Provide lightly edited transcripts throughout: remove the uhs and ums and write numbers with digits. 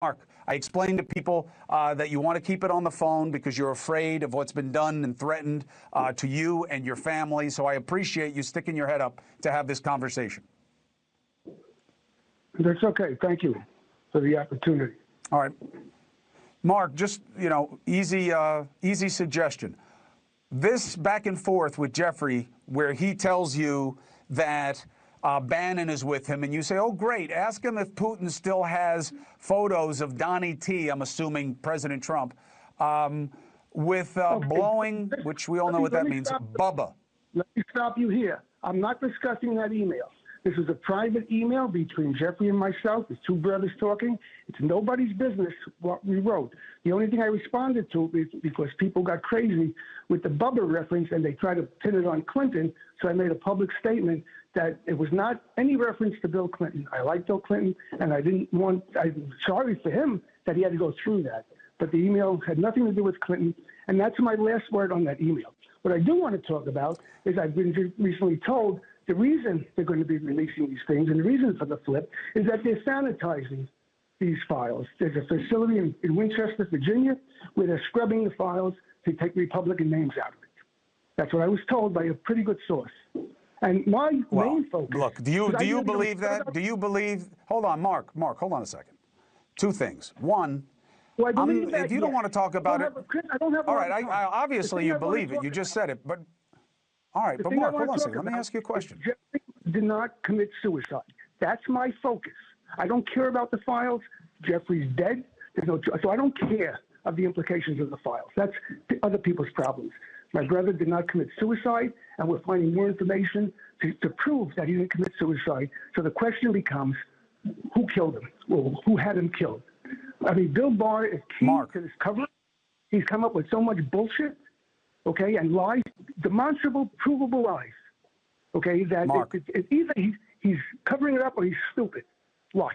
Mark, I explained to people that you want to keep it on the phone because you're afraid of what's been done and threatened to you and your family. So I appreciate you sticking your head up to have this conversation. That's okay. Thank you for the opportunity. All right. Mark, just, easy suggestion. This back and forth with Jeffrey, where he tells you that Bannon is with him, and you say, oh, great, ask him if Putin still has photos of Donnie T, I'm assuming President Trump, with blowing, which we all know what that means, Bubba. Let me stop you here. I'm not discussing that email. This is a private email between Jeffrey and myself. There's two brothers talking. It's nobody's business what we wrote. The only thing I responded to is because people got crazy with the Bubba reference and they tried to pin it on Clinton. So I made a public statement that it was not any reference to Bill Clinton. I like Bill Clinton, and I'm sorry for him that he had to go through that. But the email had nothing to do with Clinton, and that's my last word on that email. What I do want to talk about is I've been recently told the reason they're going to be releasing these things and the reason for the flip is that they're sanitizing these files. There's a facility in Winchester, Virginia, where they're scrubbing the files to take Republican names out of it. That's what I was told by a pretty good source. And my main focus... Look, do you believe that? Do you believe... Hold on, Mark, hold on a second. Two things. One, well, if you don't want to talk about it... I don't have all right, obviously you believe it. You just said it, but... All right, but Mark, hold on a second. Let me ask you a question. Jeffrey did not commit suicide. That's my focus. I don't care about the files. Jeffrey's dead. So I don't care of the implications of the files. That's other people's problems. My brother did not commit suicide, and we're finding more information to prove that he didn't commit suicide. So the question becomes, who killed him? Well, who had him killed? I mean, Bill Barr is key to this cover-up. He's come up with so much bullshit. Okay, and lies, demonstrable, provable lies. Okay, that either he's covering it up or he's stupid. What?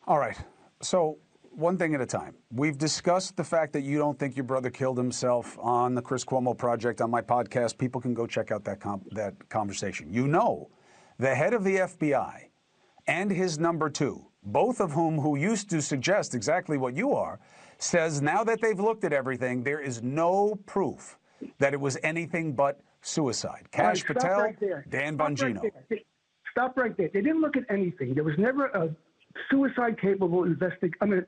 All right. So one thing at a time. We've discussed the fact that you don't think your brother killed himself on the Chris Cuomo Project on my podcast. People can go check out that conversation. You know, the head of the FBI and his number two, both of who used to suggest exactly what you are, says now that they've looked at everything, there is no proof that it was anything but suicide. Kash Patel, Dan Bongino. Stop right there. They didn't look at anything. There was never a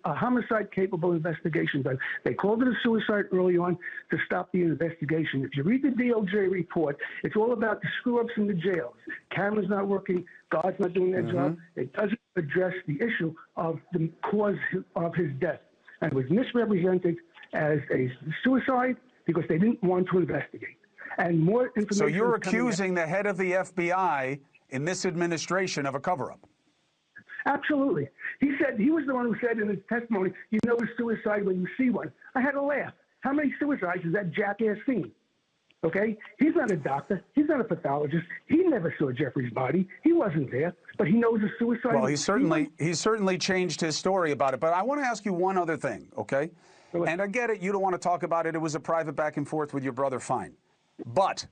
a homicide-capable investigation done. They called it a suicide early on to stop the investigation. If you read the DOJ report, it's all about the screw-ups in the jails. Cameras not working, guards not doing their job. It doesn't address the issue of the cause of his death. And it was misrepresented as a suicide because they didn't want to investigate. And more information. So you're accusing the head of the FBI in this administration of a cover-up? Absolutely. He said, he was the one who said in his testimony, you know it's suicide when you see one. I had to laugh. How many suicides has that jackass seen? Okay? He's not a doctor. He's not a pathologist. He never saw Jeffrey's body. He wasn't there, but he knows it's suicide. Well, he's certainly changed his story about it. But I want to ask you one other thing, okay? And I get it. You don't want to talk about it. It was a private back and forth with your brother. Fine. But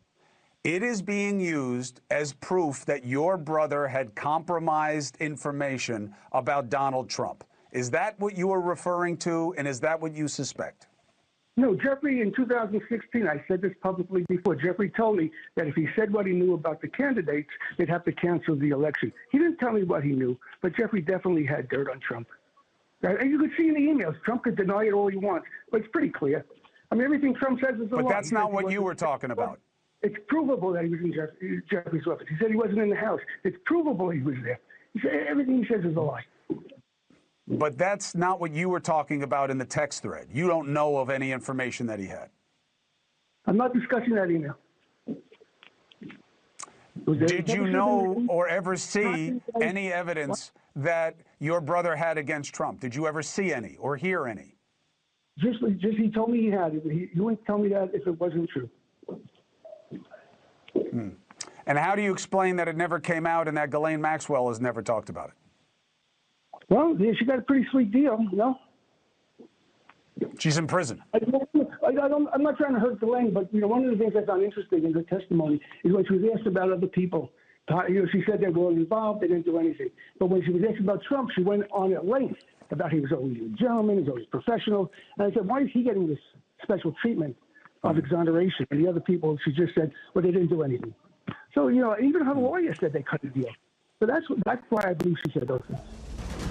it is being used as proof that your brother had compromised information about Donald Trump. Is that what you are referring to, and is that what you suspect? No, Jeffrey, in 2016, I said this publicly before, Jeffrey told me that if he said what he knew about the candidates, they'd have to cancel the election. He didn't tell me what he knew, but Jeffrey definitely had dirt on Trump. And you could see in the emails, Trump could deny it all he wants, but it's pretty clear. I mean, everything Trump says is a lie. But that's not what you were talking about. It's provable that he was in Jeffrey's office. He said he wasn't in the house. It's provable he was there. He said everything he says is a lie. But that's not what you were talking about in the text thread. You don't know of any information that he had. I'm not discussing that email. Did you know or ever see any evidence that your brother had against Trump? Did you ever see any or hear any? Just he told me he had it. He wouldn't tell me that if it wasn't true. And how do you explain that it never came out and that Ghislaine Maxwell has never talked about it? Well, she got a pretty sweet deal, you know. She's in prison. I'm not trying to hurt Ghislaine, but you know, one of the things I found interesting in her testimony is when she was asked about other people. You know, she said they were involved, they didn't do anything. But when she was asked about Trump, she went on at length about he was always a gentleman, he's always professional. And I said, why is he getting this special treatment of exoneration? And the other people, she just said, well, they didn't do anything. So, even her lawyer said they cut the deal. So that's why I believe she said those things.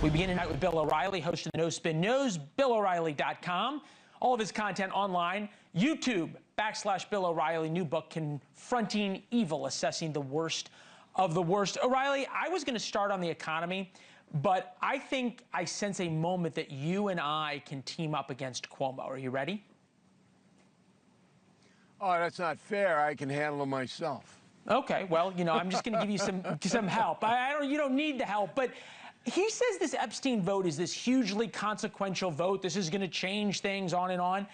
We begin tonight with Bill O'Reilly, host of the No Spin News, BillO'Reilly.com. All of his content online, YouTube, /Bill O'Reilly, new book, Confronting Evil, Assessing the Worst of the Worst. O'Reilly, I was going to start on the economy, but I think I sense a moment that you and I can team up against Cuomo. Are you ready? Oh, that's not fair. I can handle it myself. Okay, well, I'm just going to give you some help. You don't need the help, but he says this Epstein vote is this hugely consequential vote. This is going to change things on and on.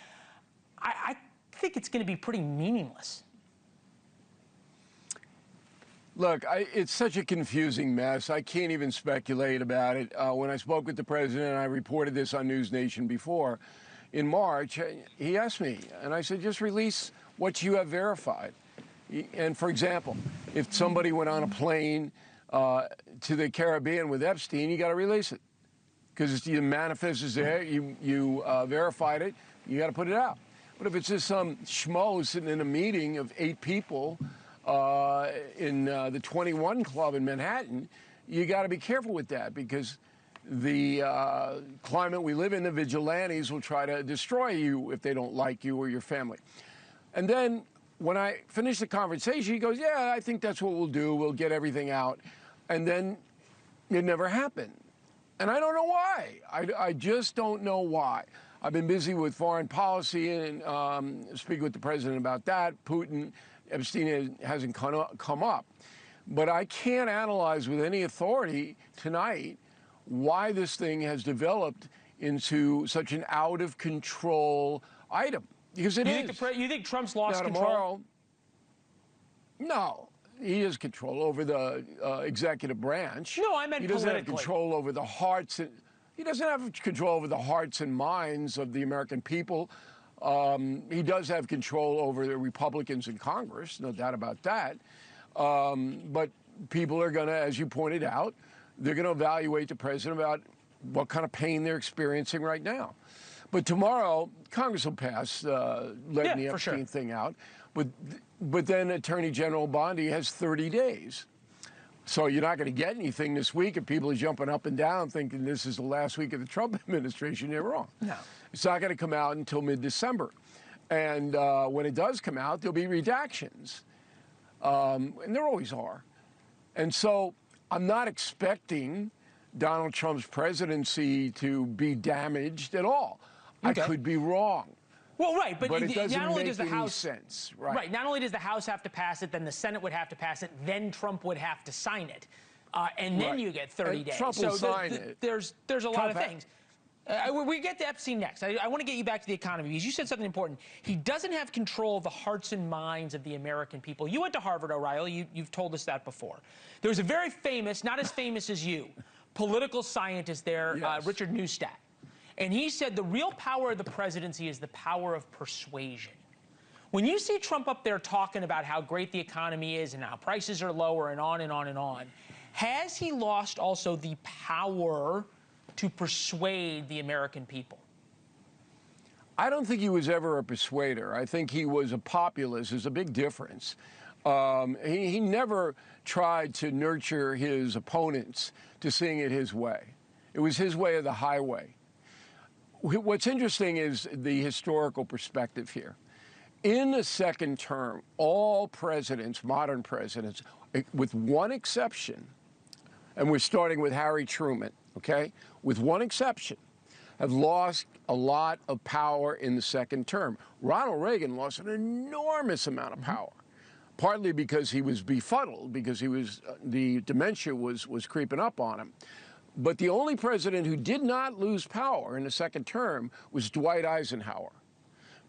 I think it's going to be pretty meaningless. Look, it's such a confusing mess. I can't even speculate about it. When I spoke with the president, and I reported this on NewsNation before, in March, he asked me, and I said, just release what you have verified. And for example, if somebody went on a plane to the Caribbean with Epstein, you got to release it because the manifest is there. You verified it. You got to put it out. But if it's just some schmo sitting in a meeting of 8 people in the 21 Club in Manhattan, you got to be careful with that because the climate we live in, the vigilantes will try to destroy you if they don't like you or your family. And then when I finished the conversation, he goes, yeah, I think that's what we'll do. We'll get everything out. And then it never happened. And I don't know why. I just don't know why. I've been busy with foreign policy and speaking with the president about that. Putin, Epstein hasn't come up. But I can't analyze with any authority tonight why this thing has developed into such an out-of-control item. Because it is. You think Trump's lost control? No. He has control over the executive branch. No, I meant he doesn't politically. have control over the hearts. He doesn't have control over the hearts and minds of the American people. He does have control over the Republicans in Congress, no doubt about that. But people are going to, as you pointed out, they're going to evaluate the president about what kind of pain they're experiencing right now. But tomorrow, Congress will pass letting the Epstein thing out. But then Attorney General Bondi has 30 days. So you're not going to get anything this week if people are jumping up and down thinking this is the last week of the Trump administration. You're wrong. No. It's not going to come out until mid-December. And when it does come out, there'll be redactions. And there always are. And so I'm not expecting Donald Trump's presidency to be damaged at all. Okay. I could be wrong. Well, right, but it doesn't not only make does the any House sense. Right. Not only does the House have to pass it, then the Senate would have to pass it, then Trump would have to sign it, and then you get 30 days. Trump will sign it. There's a lot of things. We get to Epstein next. I want to get you back to the economy because you said something important. He doesn't have control of the hearts and minds of the American people. You went to Harvard, O'Reilly. You've told us that before. There was a very famous, not as famous as you, political scientist there, yes. Richard Neustadt. And he said the real power of the presidency is the power of persuasion. When you see Trump up there talking about how great the economy is and how prices are lower and on and on and on, has he lost also the power to persuade the American people? I don't think he was ever a persuader. I think he was a populist. There's a big difference. He never tried to nurture his opponents to seeing it his way. It was his way or the highway. What's interesting is the historical perspective here. In the second term, all presidents, modern presidents, with one exception, and we're starting with Harry Truman, okay, with one exception, have lost a lot of power in the second term. Ronald Reagan lost an enormous amount of power, partly because he was befuddled, because he was the dementia was creeping up on him. But the only president who did not lose power in the second term was Dwight Eisenhower,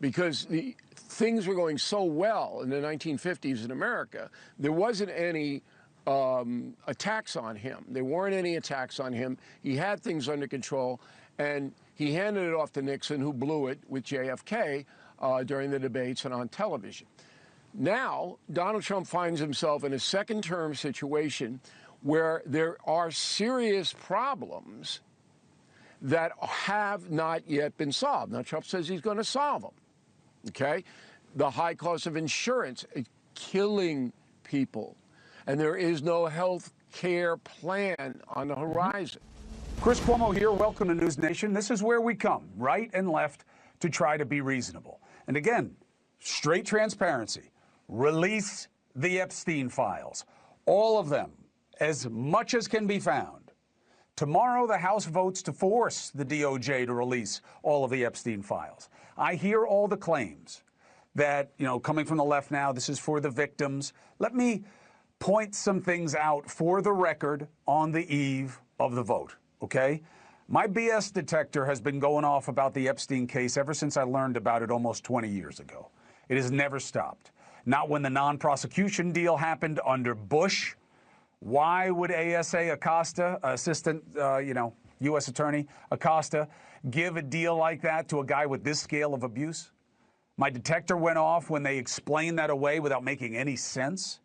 because things were going so well in the 1950s in America, there wasn't any attacks on him. There weren't any attacks on him. He had things under control, and he handed it off to Nixon, who blew it with JFK during the debates and on television. Now, Donald Trump finds himself in a second-term situation where there are serious problems that have not yet been solved. Now, Trump says he's going to solve them, okay? The high cost of insurance is killing people, and there is no health care plan on the horizon. Chris Cuomo here. Welcome to News Nation. This is where we come, right and left, to try to be reasonable. And again, straight transparency. Release the Epstein files. All of them, as much as can be found. Tomorrow, the House votes to force the DOJ to release all of the Epstein files. I hear all the claims that, coming from the left now, this is for the victims. Let me point some things out for the record on the eve of the vote, okay? My BS detector has been going off about the Epstein case ever since I learned about it almost 20 years ago. It has never stopped. Not when the non-prosecution deal happened under Bush. Why would ASA Acosta, Assistant, U.S. Attorney Acosta, give a deal like that to a guy with this scale of abuse? My detector went off when they explained that away without making any sense.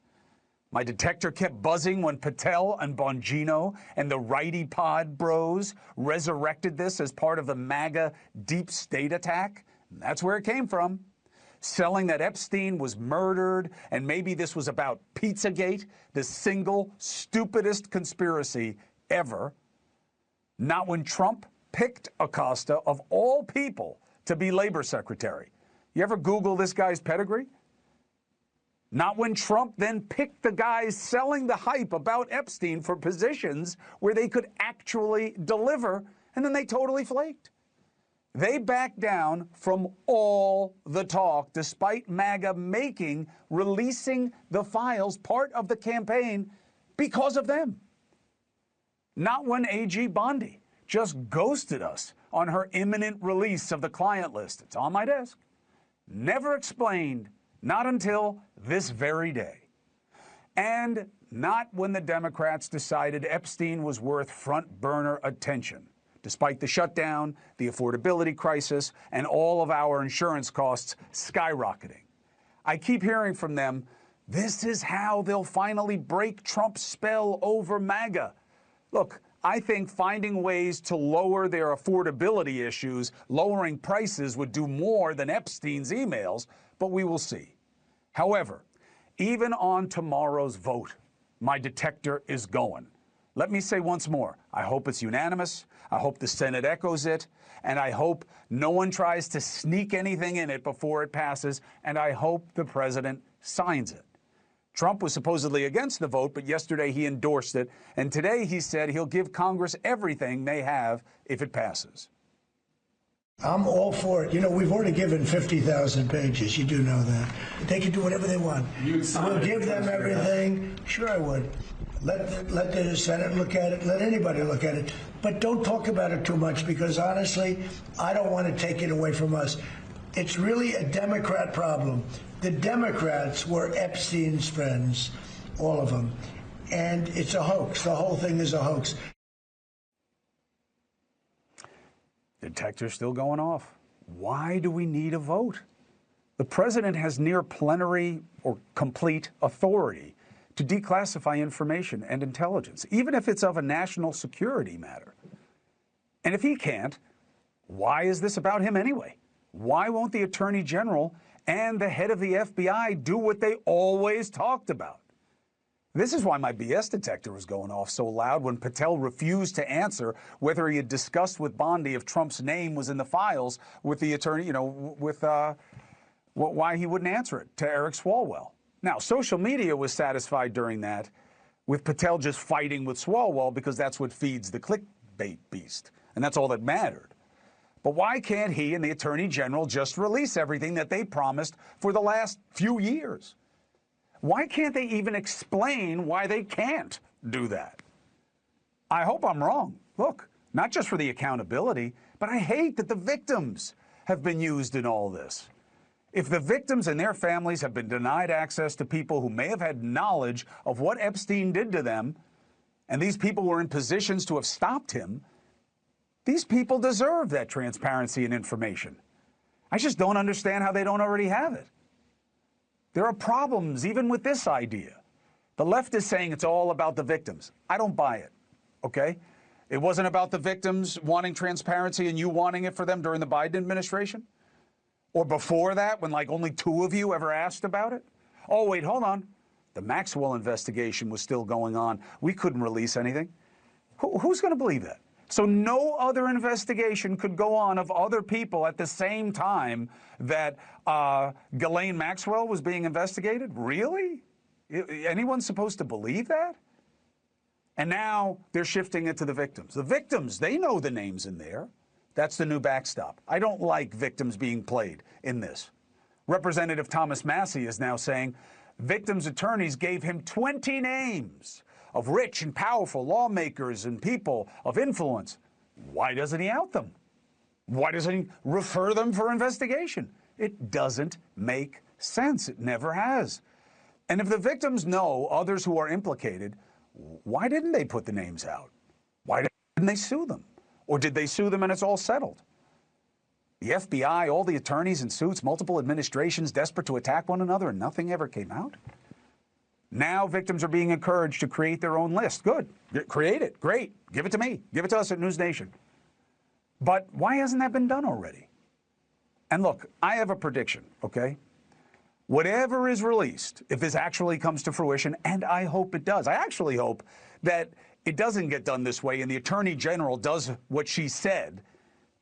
My detector kept buzzing when Patel and Bongino and the Righty Pod bros resurrected this as part of the MAGA deep state attack. That's where it came from. Selling that Epstein was murdered, and maybe this was about Pizzagate, the single stupidest conspiracy ever. Not when Trump picked Acosta, of all people, to be labor secretary. You ever Google this guy's pedigree? Not when Trump then picked the guys selling the hype about Epstein for positions where they could actually deliver, and then they totally flaked. They backed down from all the talk, despite MAGA releasing the files part of the campaign because of them. Not when AG Bondi just ghosted us on her imminent release of the client list. It's on my desk. Never explained, not until this very day. And not when the Democrats decided Epstein was worth front burner attention, despite the shutdown, the affordability crisis, and all of our insurance costs skyrocketing. I keep hearing from them, this is how they'll finally break Trump's spell over MAGA. Look, I think finding ways to lower their affordability issues, lowering prices, would do more than Epstein's emails, but we will see. However, even on tomorrow's vote, my detector is going. Let me say once more, I hope it's unanimous. I hope the Senate echoes it, and I hope no one tries to sneak anything in it before it passes, and I hope the president signs it. Trump was supposedly against the vote, but yesterday he endorsed it, and today he said he'll give Congress everything they have if it passes. I'm all for it. We've already given 50,000 pages. You do know that. They can do whatever they want. We'll give them everything. Sure, I would. Let the Senate look at it. Let anybody look at it. But don't talk about it too much, because honestly, I don't want to take it away from us. It's really a Democrat problem. The Democrats were Epstein's friends, all of them. And it's a hoax. The whole thing is a hoax. Detector's still going off. Why do we need a vote? The president has near plenary or complete authority to declassify information and intelligence, even if it's of a national security matter. And if he can't, why is this about him anyway? Why won't the Attorney General and the head of the FBI do what they always talked about? This is why my BS detector was going off so loud when Patel refused to answer whether he had discussed with Bondi if Trump's name was in the files with the attorney, why he wouldn't answer it to Eric Swalwell. Now, social media was satisfied during that with Patel just fighting with Swalwell because that's what feeds the clickbait beast, and that's all that mattered. But why can't he and the Attorney General just release everything that they promised for the last few years? Why can't they even explain why they can't do that? I hope I'm wrong. Look, not just for the accountability, but I hate that the victims have been used in all this. If the victims and their families have been denied access to people who may have had knowledge of what Epstein did to them, and these people were in positions to have stopped him, these people deserve that transparency and information. I just don't understand how they don't already have it. There are problems even with this idea. The left is saying it's all about the victims. I don't buy it, okay? It wasn't about the victims wanting transparency and you wanting it for them during the Biden administration? Or before that, when like only 2 of you ever asked about it? Oh, wait, hold on. The Maxwell investigation was still going on. We couldn't release anything. Who's going to believe that? So no other investigation could go on of other people at the same time that Ghislaine Maxwell was being investigated? Really? Anyone supposed to believe that? And now they're shifting it to the victims. The victims, they know the names in there. That's the new backstop. I don't like victims being played in this. Representative Thomas Massie is now saying victims' attorneys gave him 20 names of rich and powerful lawmakers and people of influence. Why doesn't he out them? Why doesn't he refer them for investigation? It doesn't make sense. It never has. And if the victims know others who are implicated, why didn't they put the names out? Why didn't they sue them? Or did they sue them and it's all settled? The FBI, all the attorneys in suits, multiple administrations desperate to attack one another, and nothing ever came out? Now victims are being encouraged to create their own list. Good. Create it. Great. Give it to me. Give it to us at NewsNation. But why hasn't that been done already? And look, I have a prediction, okay? Whatever is released, if this actually comes to fruition, and I hope it does, I actually hope that it doesn't get done this way and the Attorney General does what she said,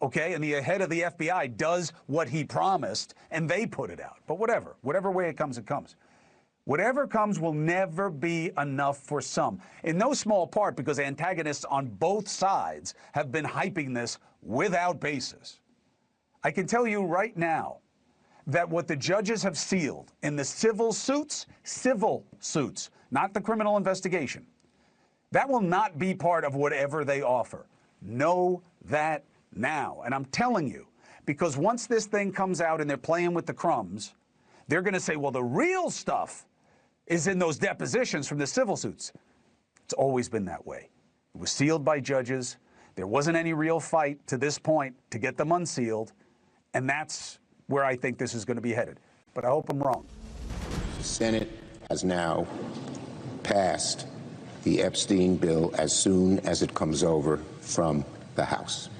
okay, and the head of the FBI does what he promised, and they put it out. But whatever way it comes, it comes. Whatever comes will never be enough for some, in no small part because antagonists on both sides have been hyping this without basis. I can tell you right now that what the judges have sealed in the civil suits, not the criminal investigation, that will not be part of whatever they offer. Know that now. And I'm telling you, because once this thing comes out and they're playing with the crumbs, they're going to say, well, the real stuff is in those depositions from the civil suits. It's always been that way. It was sealed by judges. There wasn't any real fight to this point to get them unsealed. And that's where I think this is going to be headed. But I hope I'm wrong. The Senate has now passed the Epstein bill as soon as it comes over from the House.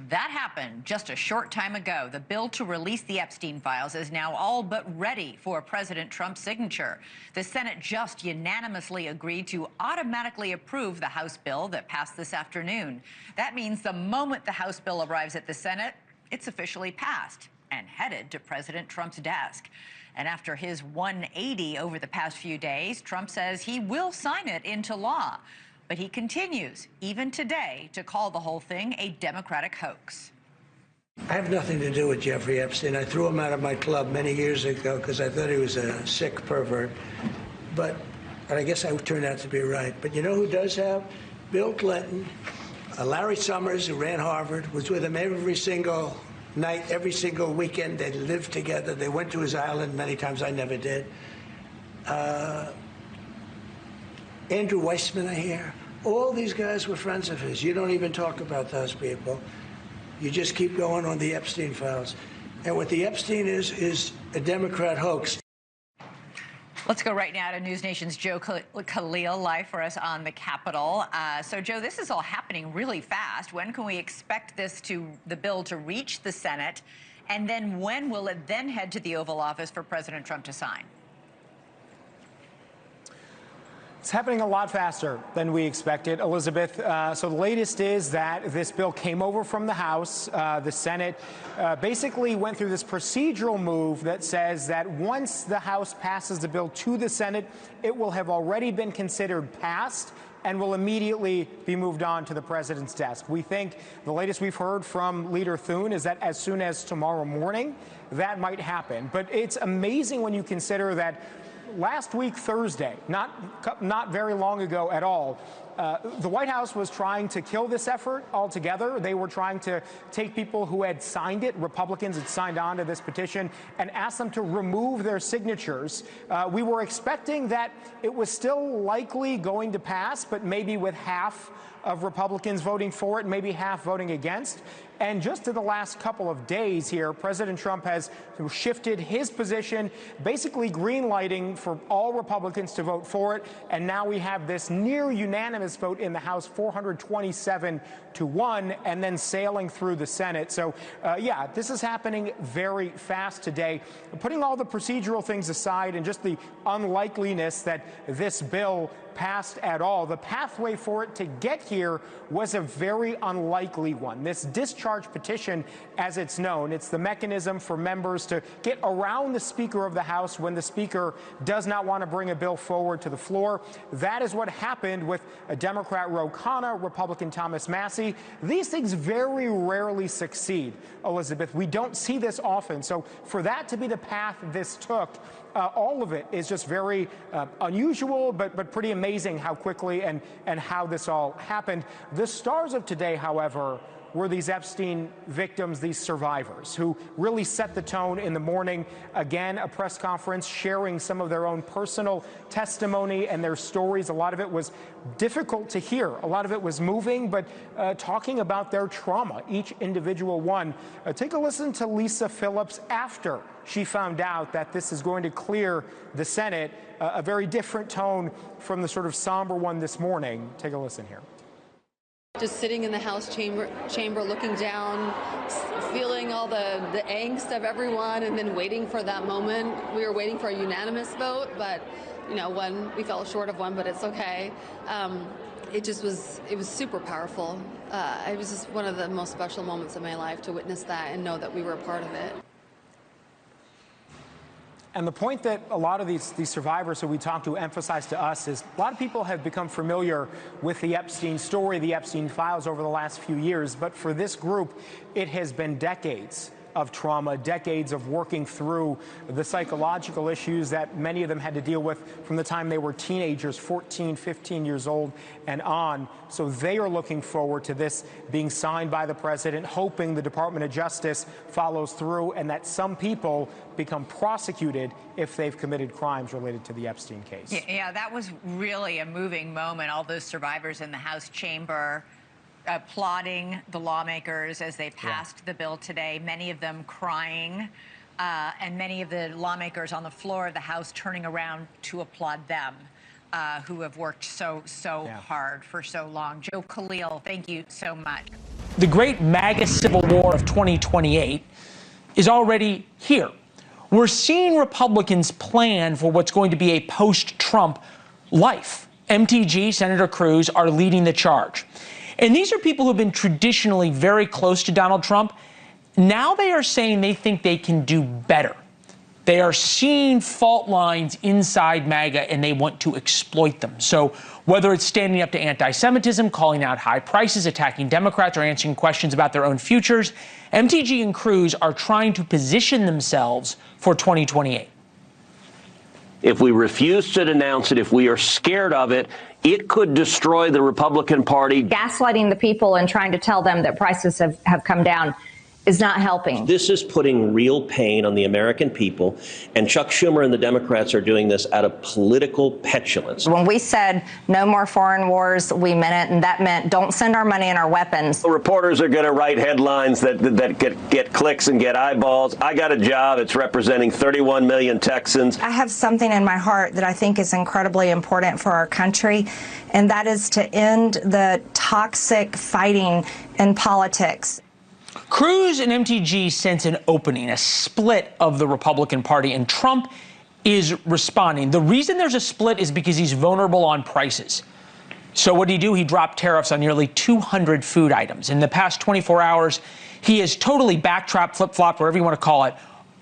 That happened just a short time ago. The bill to release the Epstein files is now all but ready for President Trump's signature. The Senate just unanimously agreed to automatically approve the House bill that passed this afternoon. That means the moment the House bill arrives at the Senate, it's officially passed and headed to President Trump's desk. And after his 180 over the past few days, Trump says he will sign it into law. But he continues, even today, to call the whole thing a Democratic hoax. I have nothing to do with Jeffrey Epstein. I threw him out of my club many years ago because I thought he was a sick pervert. But I guess I turned out to be right. But you know who does have? Bill Clinton, Larry Summers, who ran Harvard, was with him every single night, every single weekend. They lived together. They went to his island many times. I never did. Andrew Weissman, I hear. All these guys were friends of his. You don't even talk about those people. You just keep going on the Epstein files. And what the Epstein is a Democrat hoax. Let's go right now to NewsNation's Joe Khalil live for us on the Capitol. So, Joe, this is all happening really fast. When can we expect the bill to reach the Senate? And then when will it then head to the Oval Office for President Trump to sign? It's happening a lot faster than we expected, Elizabeth. So the latest is that this bill came over from the House. The Senate basically went through this procedural move that says that once the House passes the bill to the Senate, it will have already been considered passed and will immediately be moved on to the president's desk. We think the latest we've heard from Leader Thune is that as soon as tomorrow morning, that might happen. But it's amazing when you consider that last week, Thursday, not very long ago at all, the White House was trying to kill this effort altogether. They were trying to take people who had signed it, Republicans had signed on to this petition, and ask them to remove their signatures. We were expecting that it was still likely going to pass, but maybe with half of Republicans voting for it, maybe half voting against. And just in the last couple of days here, President Trump has shifted his position, basically green-lighting for all Republicans to vote for it. And now we have this near unanimous unanimous vote in the House, 427-1, and then sailing through the Senate. So, yeah, this is happening very fast today. Putting all the procedural things aside and just the unlikeliness that this bill passed at all, the pathway for it to get here was a very unlikely one. This discharge petition, as it's known, it's the mechanism for members to get around the Speaker of the House when the Speaker does not want to bring a bill forward to the floor. That is what happened with a Democrat Ro Khanna, Republican Thomas Massie. These things very rarely succeed, Elizabeth. We don't see this often. So for that to be the path this took, all of it is just very unusual, but pretty amazing how quickly and how this all happened. The stars of today, however, were these Epstein victims, these survivors, who really set the tone in the morning. Again, a press conference sharing some of their own personal testimony and their stories. A lot of it was difficult to hear. A lot of it was moving, but talking about their trauma, each individual one. Take a listen to Lisa Phillips after she found out that this is going to clear the Senate, a very different tone from the sort of somber one this morning. Take a listen here. Just sitting in the House chamber looking down, feeling all the angst of everyone, and then waiting for that moment. We were waiting for a unanimous vote, but we fell short of one, but it's okay. It was super powerful. It was just one of the most special moments of my life to witness that and know that we were a part of it. And the point that a lot of these survivors who we talked to emphasize to us is a lot of people have become familiar with the Epstein story, the Epstein files over the last few years. But for this group, it has been decades of trauma, decades of working through the psychological issues that many of them had to deal with from the time they were teenagers, 14, 15 years old and on. So they are looking forward to this being signed by the president, hoping the Department of Justice follows through and that some people become prosecuted if they've committed crimes related to the Epstein case. Yeah, that was really a moving moment. All those survivors in the House chamber applauding the lawmakers as they passed the bill today, many of them crying, and many of the lawmakers on the floor of the House turning around to applaud them, who have worked so hard for so long. Joe Khalil, thank you so much. The great MAGA civil war of 2028 is already here. We're seeing Republicans plan for what's going to be a post-Trump life. MTG, Senator Cruz, are leading the charge. And these are people who've been traditionally very close to Donald Trump. Now they are saying they think they can do better. They are seeing fault lines inside MAGA and they want to exploit them. So whether it's standing up to anti-Semitism, calling out high prices, attacking Democrats, or answering questions about their own futures, MTG and Cruz are trying to position themselves for 2028. If we refuse to denounce it, if we are scared of it, it could destroy the Republican Party. Gaslighting the people and trying to tell them that prices have come down is not helping. This is putting real pain on the American people, and Chuck Schumer and the Democrats are doing this out of political petulance. When we said no more foreign wars, we meant it, and that meant don't send our money and our weapons. The reporters are going to write headlines that get clicks and get eyeballs. I got a job. It's representing 31 million Texans. I have something in my heart that I think is incredibly important for our country, and that is to end the toxic fighting in politics. Cruz and MTG sense an opening, a split of the Republican Party, and Trump is responding. The reason there's a split is because he's vulnerable on prices. So what did he do? He dropped tariffs on nearly 200 food items. In the past 24 hours, he has totally backtracked, flip-flopped, whatever you want to call it,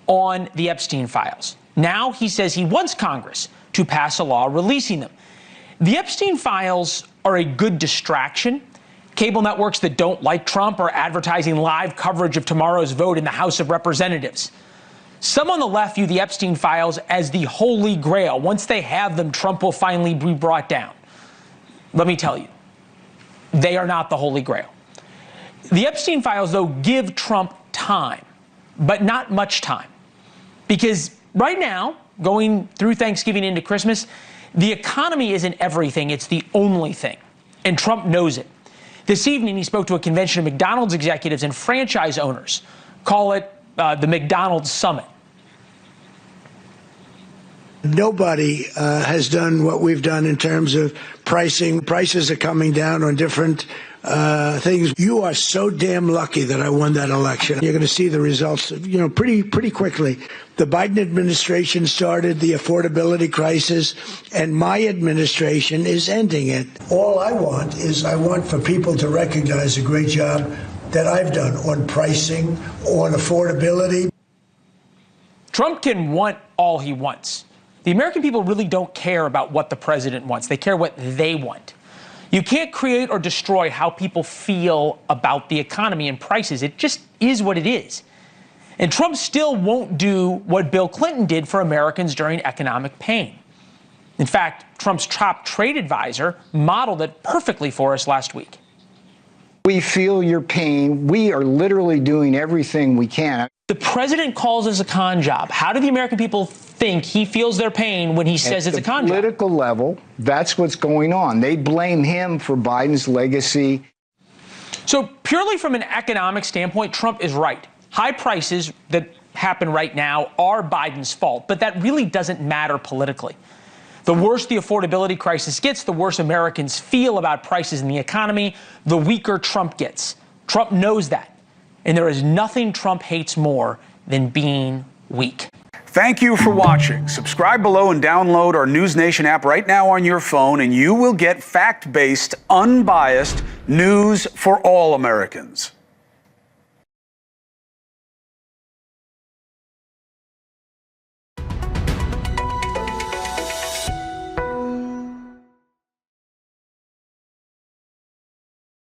on the Epstein files. Now he says he wants Congress to pass a law releasing them. The Epstein files are a good distraction. Cable networks that don't like Trump are advertising live coverage of tomorrow's vote in the House of Representatives. Some on the left view the Epstein files as the holy grail. Once they have them, Trump will finally be brought down. Let me tell you, they are not the holy grail. The Epstein files, though, give Trump time, but not much time. Because right now, going through Thanksgiving into Christmas, the economy isn't everything, it's the only thing. And Trump knows it. This evening, he spoke to a convention of McDonald's executives and franchise owners. Call it the McDonald's Summit. Nobody has done what we've done in terms of pricing. Prices are coming down on different things. You are so damn lucky that I won that election. You're going to see the results, pretty quickly. The Biden administration started the affordability crisis, and my administration is ending it. All I want for people to recognize the great job that I've done on pricing, on affordability. Trump can want all he wants. The American people really don't care about what the president wants. They care what they want. You can't create or destroy how people feel about the economy and prices. It just is what it is. And Trump still won't do what Bill Clinton did for Americans during economic pain. In fact, Trump's top trade advisor modeled it perfectly for us last week. We feel your pain. We are literally doing everything we can. The president calls this a con job. How do the American people think he feels their pain when he says it's a con job? At the political level, that's what's going on. They blame him for Biden's legacy. So purely from an economic standpoint, Trump is right. High prices that happen right now are Biden's fault, but that really doesn't matter politically. The worse the affordability crisis gets, the worse Americans feel about prices in the economy, the weaker Trump gets. Trump knows that. And there is nothing Trump hates more than being weak. Thank you for watching. Subscribe below and download our NewsNation app right now on your phone, and you will get fact-based, unbiased news for all Americans.